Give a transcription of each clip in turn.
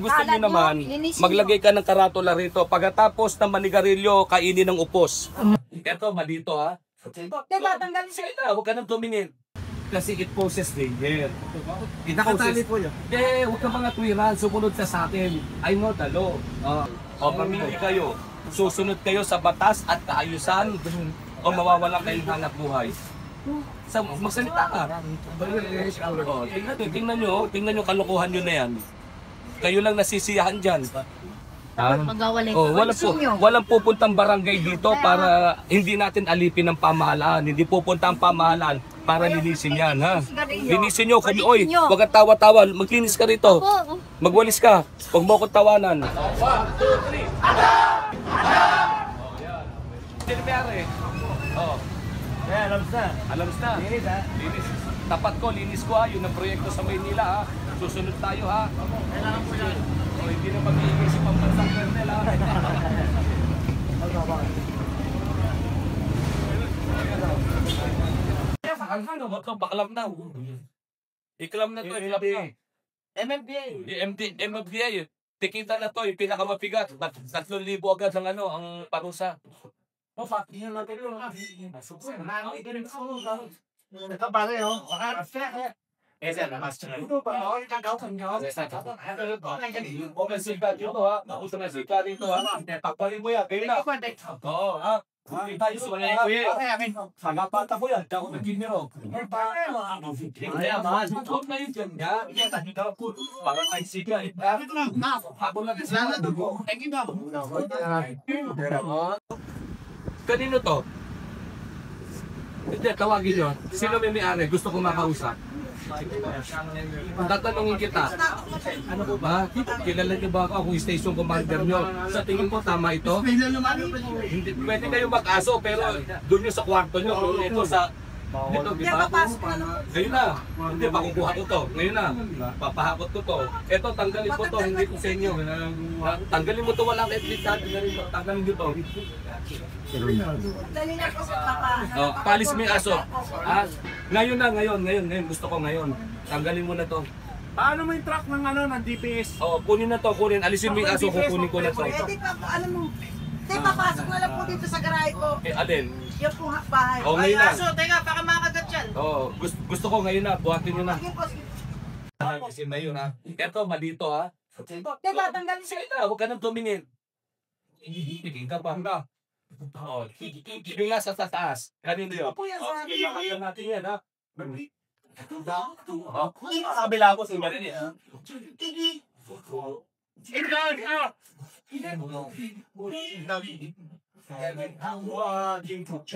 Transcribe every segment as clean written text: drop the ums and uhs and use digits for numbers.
gusto niyo naman, maglagay ka ng karatula rito. Pagkatapos ng manigarilyo, kainin ng upos. Ito, malito ha. Diba, tanggalin siya. Sige na, huwag ka nang tumingin. Kasi it poses danger. Nakatali po yun. Huwag ka mga tuwiran, sumunod ka sa akin. I know the law. O pamili kayo. Susunod kayo sa batas at kaayusan o mawawalan kayong hanap buhay. Magsalita ka. Tingnan nyo kalokohan nyo na yan. Kayo lang nasisiyahan dyan. Walang pupuntang barangay dito para hindi natin alipin ng pamahalaan. Hindi pupunta ang pamahalaan para linisin yan, ha? Linisin nyo. Oy, huwag ka tawa-tawa. Maglinis ka rito. Magwalis ka. Huwag mo akong tawanan. 1, 2, 3. Sino mayari? Alam na. Linis ha? Linis. Tapat ko, linis ko ha. Yun ang proyekto sa Maynila ha. Susunod tayo ha. Kailangan po yan. O, hindi na mag-iigay si Pambansang Kernel ha. Bakalam na. Iklam na to. MMDA. Tikita na to. Yung pinakamapigat. 3,000 agad ang parusa. Kanino to? Hindi, tawagin nyo. Sino may-ari? Gusto ko makausap. Tatanungin kita. Ano po ba? Kilala niyo ba ako kung station commander nyo? Sa tingin ko, tama ito? Hindi, pwede kayo mag-aso, pero doon nyo sa kwarto nyo. Kung ito sa... Dito, di ba? Ngayon na. Hindi, makukuha ko to. Ngayon na. Papahakot ko to. Ito, tanggalin ko to. Hindi ko sa inyo. Tanggalin mo to. Walang edit. Tanggalin nyo to. Dali na po sa papa. Palis mo yung aso. Ngayon na, ngayon. Gusto ko ngayon. Tanggalin mo na to. Paano mo yung truck ng DPS? Kunin na to, kunin. Alisin mo yung aso, kukunin ko na to. Di pa po, alam mo. Di, papasok na lang po dito sa garahe ko. Alin? Yung po bahay. Ngayon na. Aso, teka, baka makagat yan. Gusto ko ngayon na, buhatin nyo na. Alisin na yun ha. Ito, malito ha. Diba, tanggalin siya. Sige na, huwag ka nang tumingin. Hihihigin ka pa. Hihihigin nga sa taas. Kanino yun? Opo yan sa akin. Hihihigin natin yan ha. Kabila ko sa iba rin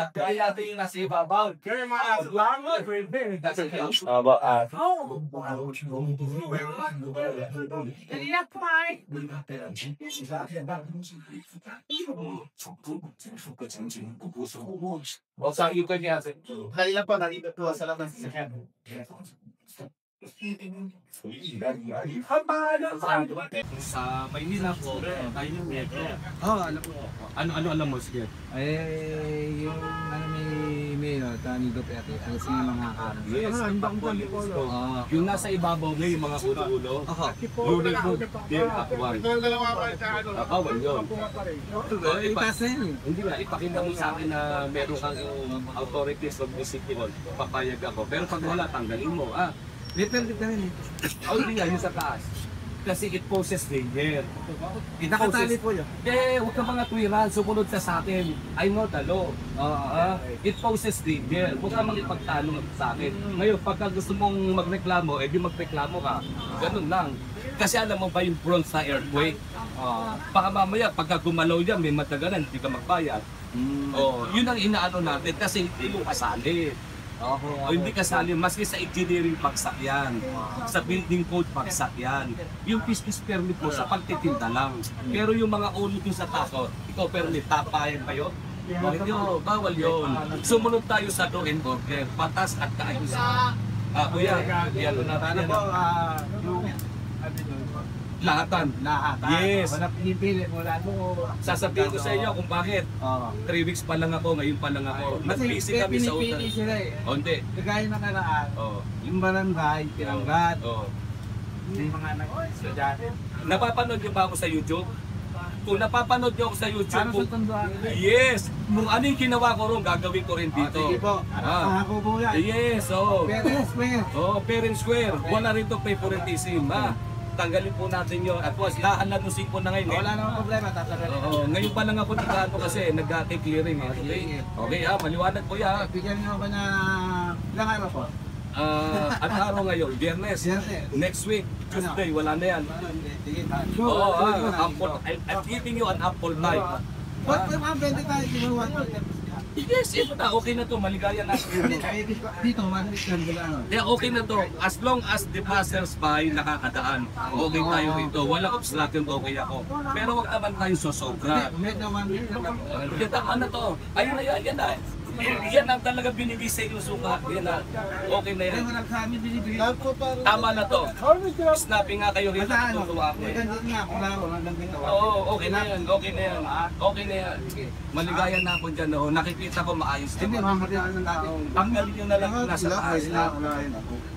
Kaya natin yung nasa ibabaw. Kaya mga aslangan. Kanina po ay. Sa iyo ka niya. Kanina po, nandito po sa labas sa sasakyan. Sa Maynila po, tayo yung metro. Alam ko. Ano alam mo, sige? Yung may Tani Duterte, ano sa mga kanan. Yung nasa ibabaw na yung mga ulo-ulo. Lunig mo, din akwan. Bawal yun. Hindi nga, ipakita mo sa akin na meron kang authorities of the city hall. Papayag ako. Pero pag wala, tanggalin mo. Depende ka rin Hindi nga, yung sa taas. Kasi it poses danger. Nakatali po yun. Huwag ka mga tuwiran, sumunod ka sa akin. I know the law. It poses danger. Huwag ka makipagtanong sa akin. Ngayon, pagka gusto mong magreklamo, edi magreklamo ka. Ganun lang. Kasi alam mo ba yung bronze na earthquake? Baka mamaya, pagka gumalaw yan, may matagalan, hindi ka magbayad. Yun ang inaano natin kasi hindi mo kasali. Hindi kasali, maski sa engineering bagsak yan, sa building code bagsak yan. Yung business permit mo sa pagtitinda lang. Pero yung mga ulo dun sa taso, ikaw permit, tapayan kayo? Hindi, bawal yun. Sumunod tayo sa law and order, patas at kaayusan. Kuya, yan na natin. Lahatan. Yes. Wala pinipili mo lang mo. Sasabihin ko sa inyo kung bakit. 3 weeks pa lang ako, ngayon pa lang ako. Nag-busy kami sa utang. Pinipili sila Hindi. Kagaya na karaan. Yung barangay, tinanggat. Yung mga nag-estudyante. Napapanood niyo ba ako sa YouTube? Kung napapanood niyo ako sa YouTube, Paano sa tunduan? yes, kung ano yung ginawa ko ron, gagawin ko rin dito. Sige po. Ako po yan. Yes, oo. Pero Fair and square. Wala rin itong favoritism, ha? Tanggalin po natin yun. At was, lahat-lanusin ko na ngayon. wala namang problema, tatagalin. Oo, ngayon pa lang ako nagkaano kasi nag-take clearing. Okay, okay maliwanag ko yan. Bigyan niyo ako na ilang araw po? At araw ngayon, Biyernes. Biyernes. Next week, Tuesday, wala na yan. Sige. Oo, I'm giving you an ample time. What mga 20 tayo, siguro 1 Yes, ito na, okay na to, maligaya na. Dito, malis lang gula. Yeah, okay na to. As long as the passers-by nakakadaan, okay tayo rito. Walang obstruction, okay ako. Pero wag naman tayo sosobra. Medyo 1 week lang. Tama na to. Ayun na yan na. Yan ang talaga binibisay yung suka. Yan na. Okay na yan. Kaya sa amin binibigay. Tama na to. Snapping nga kayo rito. Tutuwa ako. Ganito nga, wala ko lang dito. Oo, okay na yan. Okay na yan. Okay na yan. Maligaya na ako dyan. Oh. Nakikita ko maayos. Hindi, mamatay ng tao. Tanggalin nyo na lang yung nasa taas.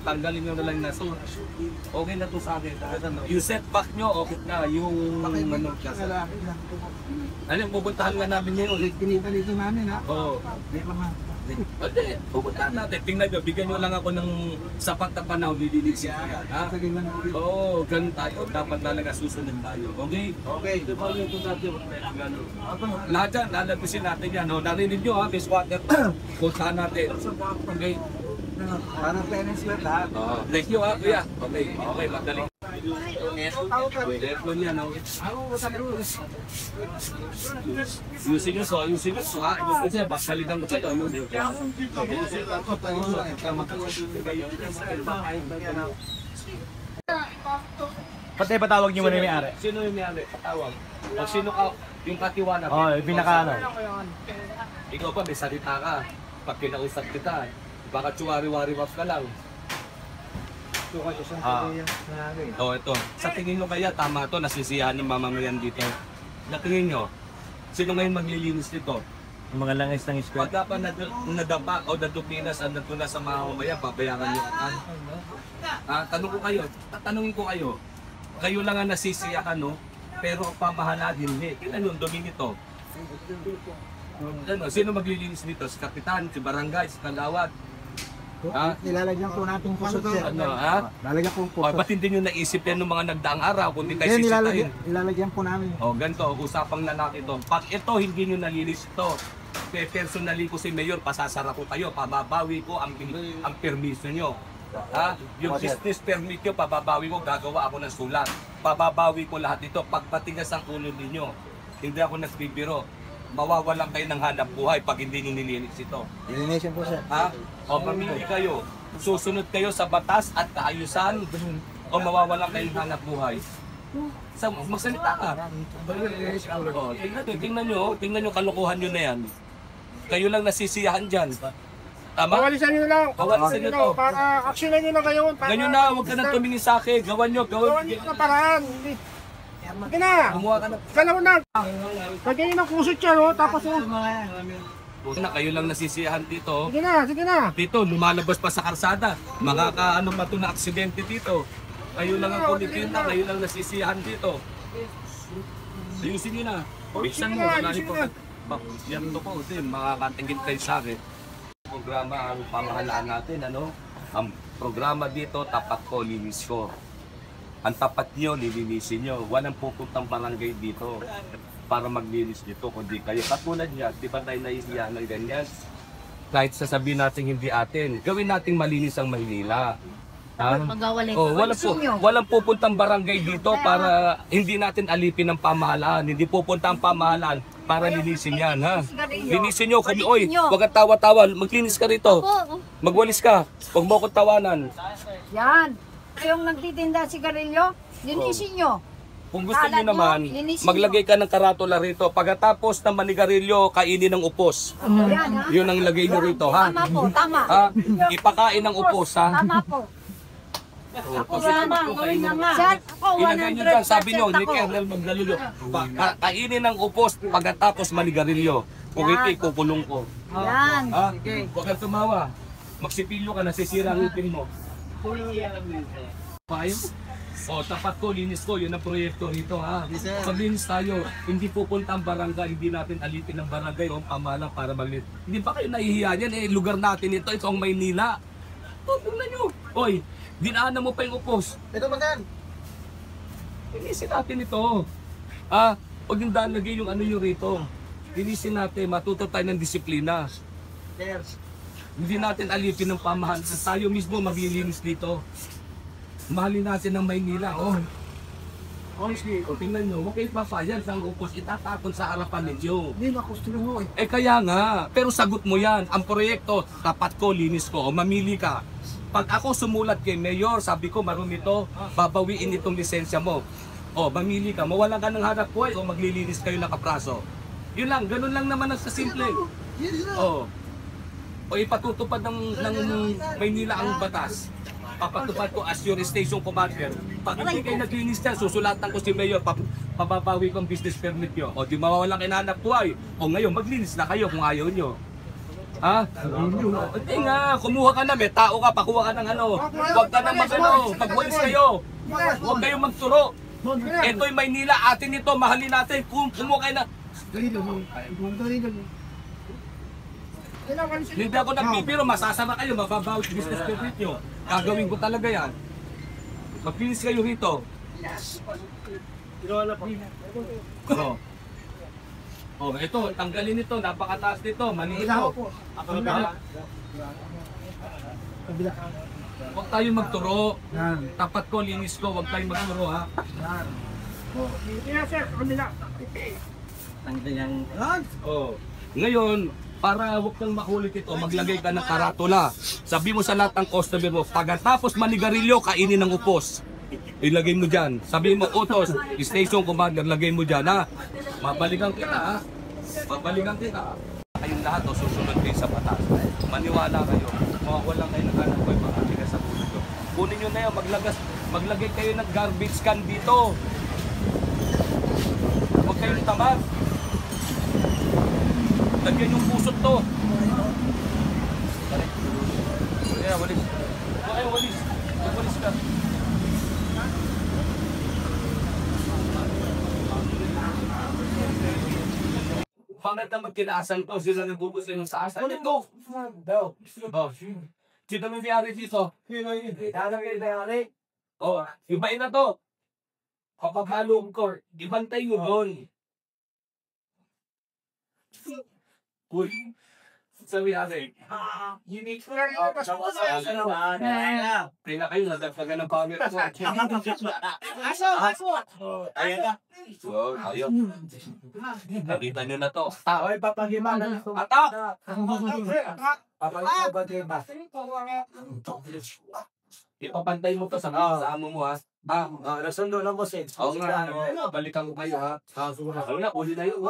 Tanggalin nyo na lang yung nasa taas. Okay na to sa akin. Yung setback nyo, okay na. Yung ano. Ano, pupuntahan nga namin ngayon. Kinita dito namin ha. Oo. Hindi pa nga. Hindi, pupuntahan natin. Tingnan nyo, bigyan nyo lang ako ng sapat na panahon. Lilinisin ko yan. Ha? Sige lang. Oo, ganun tayo. Dapat talaga susunod tayo. Okay? Okay. Diba yung kung natin, lahat dyan, lalagusin natin yan. No? Narinig nyo ha, Miss Water. Puntahan natin. Okay? Parang parents ba lahat? Thank you ha, kuya. Okay, okay, madali. Telephone yan, no? Using nyo, so, using nyo, so, ha? Kasi, basalitan ko kayo. Pati patawag niyo muna yung may-ari. Sino yung may-ari? Patawag. O sino ka, yung katiwanan? Oo, yung pinaka-ano. Ikaw pa, may salita ka. Pag kinausap kita, baka tsuwari-wari wap ka lang. Oh, ito. Sa tingin nyo kaya, tama to, nasisiyahan ng mamamayan dito. Sa tingin nyo, sino ngayon maglilinis dito? Yung mga langis ng square. Pag dapat nadapa o nadupinas ang natuna sa mga mamamayan, pabayaran nyo. Tanong ko kayo, tatanungin ko kayo. Kayo lang ang nasisiyahan, no? Pero ang pamahalaan hindi. Kailan yung dumi nito? Ano, sino maglilinis dito? Si kapitan, si barangay, si kagawad? Ha? Nilalagyan po natin kusot sir. Ano, ha? Lalagyan po O, ba't hindi nyo naisip yan ng mga nagdaang araw kundi kayo Yan, sisitahin? nilalagyan po namin. O, ganito, usapang lalaki ito. Pag ito, hindi nyo nalinis ito, personally ko si Mayor, pasasara ko kayo, pababawi ko ang permiso nyo. Ha? Yung business permit nyo, pababawi ko, gagawa ako ng sulat. Pababawi ko lahat ito, pagpatigas ang ulo ninyo. Hindi ako nagbibiro. Mawawalan kayo ng hanap buhay pag hindi nyo nilinis ito. Ilinisin po sir. Ha? O mamili kayo. Susunod kayo sa batas at kaayusan o mawawalan kayo ng hanap buhay. Magsalita ka. O, tingnan nyo kalokohan nyo na yan. Kayo lang nasisiyahan dyan. Tama? Pawalisan nyo na lang. Pawalisan nyo to. Para aksyonan nyo na ngayon. Ganyan na, huwag ka nang tumingin sa akin. Gawan nyo. Gawan nyo na paraan. Sige na. Gumawa ka na. Galaw na. Lagyan nyo ng kusot siya, no? Tapos, Na kayo lang nasisiyahan dito. sige na, sige na. Dito, lumalabas pa sa karsada. Makakaano pa ito na aksidente dito. Kayo lang ang kumikita, kayo lang nasisiyahan dito. Ayusin nyo na. Bigsan mo, wala niyo po. Yan to po, makakatingin kayo sa akin. Programa ang pamahalaan natin, ano? Ang programa dito, tapat ko, linis ko. Ang tapat nyo, nilinisin nyo. Walang pupuntang barangay dito para maglinis dito, kundi kayo. Katulad niya, di ba tayo nahihiya ng ganyan? Kahit sasabihin natin hindi atin, gawin nating malinis ang Maynila. Walang pupuntang barangay dito para hindi natin alipin ang pamahalaan. Hindi pupunta ang pamahalaan para linisin yan, ha? Linisin nyo. Oy, huwag kang tawa-tawa. Maglinis ka rito. Magwalis ka. Huwag mo akong tawanan. Yan. Yung nagtitinda sigarilyo, linisin nyo. Kung gusto nyo naman, maglagay ka ng karatula rito. Pagkatapos ng manigarilyo, kainin ng upos. Yan, ha? Yun ang lagay nyo rito, ha? Tama po, tama. Ha? Ipakain ng upos, ha? Tama po. Ako tama, gawin na nga. Ako, Ilagay nyo dyan, sabi nyo, 100% ni ako. Kernel Magdalulyo. Kainin ng upos pagkatapos manigarilyo. Kung hindi, kukulong ko. Yan. Ha? Huwag kang tumawa. Magsipilyo ka, nasisira ang ipin mo. Payo? O, tapat ko, linis ko, yun ang proyekto rito ha. Yes, sir. Paglinis tayo, hindi pupunta ang barangay, hindi natin alitin ang barangay o ang pamahalaan para maglinis. Hindi pa kayo nahihiya yan eh, lugar natin ito ang Maynila. O, tingnan nyo. Oy, dinaanan mo pa yung upos. Ito magan. Linisin natin ito. Ah, huwag yung lagay yung ano yung rito. Linisin natin, matuto tayo ng disiplina. Sir. Hindi natin alipin ng pamahalaan. Tayo mismo maglilinis dito. Mahalin natin ang Maynila. Oh. Honestly, o tingnan nyo, huwag kayo papayan sa upos, itatapon sa harapan ninyo. Hindi na gusto mo eh. Eh kaya nga, pero sagot mo yan. Ang proyekto, tapat ko, linis ko, o mamili ka. Pag ako sumulat kay Mayor, sabi ko, marumi to, babawiin itong lisensya mo. O, mamili ka, mawalan ka ng hanap buhay o maglilinis kayo ng kapraso. Yun lang, ganun lang naman ang kasimple. O ipatutupad ng Maynila ang batas. Papatupad ko as your station commander. Pag hindi kayo naglinis dyan, susulatan ko si Mayor, papabawi ko ang business permit nyo. O di mawawalan kayo ng hanap buhay. O ngayon, maglinis na kayo kung ayaw nyo. Ha? Hindi nga, kumuha ka na, may tao ka, pakuha ka ng ano. Huwag ka na mag-ano, magwalis kayo. Huwag kayong magturo. Ito'y Maynila, atin ito, mahalin natin. Kumuha kayo na. Hindi ako nagpipiro, masasama kayo, mababawi yung business permit nyo. Gagawin ko talaga yan. Maglinis kayo rito. Oh. Oh, ito, tanggalin ito, napakataas nito, maliit ito. Huwag tayong magturo. Tapat ko, linis ko, huwag tayong magturo ha. Kaya sir, kabila. Oh. Ngayon, para huwag kang makulit ito, maglagay ka ng karatula. Sabi mo sa lahat ng customer mo, pagkatapos manigarilyo, kainin ng upos. Ilagay mo dyan. Sabi mo, utos, station commander, lagay mo dyan ha. Mabalikan kita ha. Mabalikan kita. Kayong lahat o susunod kayo sa batas. Maniwala kayo. Mawawalan kayo ng hanap buhay, makatigas sa puso nyo. Kunin nyo na yan, maglagay kayo ng garbage can dito. Huwag kayong tamad. Lagyan yung pusot to. Kaya walis. Kaya walis. Walis ka. Bakit na magkinaasan to? Sila nagbubus yung sa asa. Ulit go! Oh. Sino may mayari dito? Oh, ibain na to. Kapag halong court, ibantay mo doon. Uy, sabi natin. Unique for Pina kayo, nadagdagan ng camera ko. Ayan na. So, ayun. Nakita nyo na to. Oy, papagiman. Atak! Ipapantay mo to sa amo mo ha. Nasundo lang boss eh. Oo nga, balikan ko kayo ha. Ano na, uli na yun.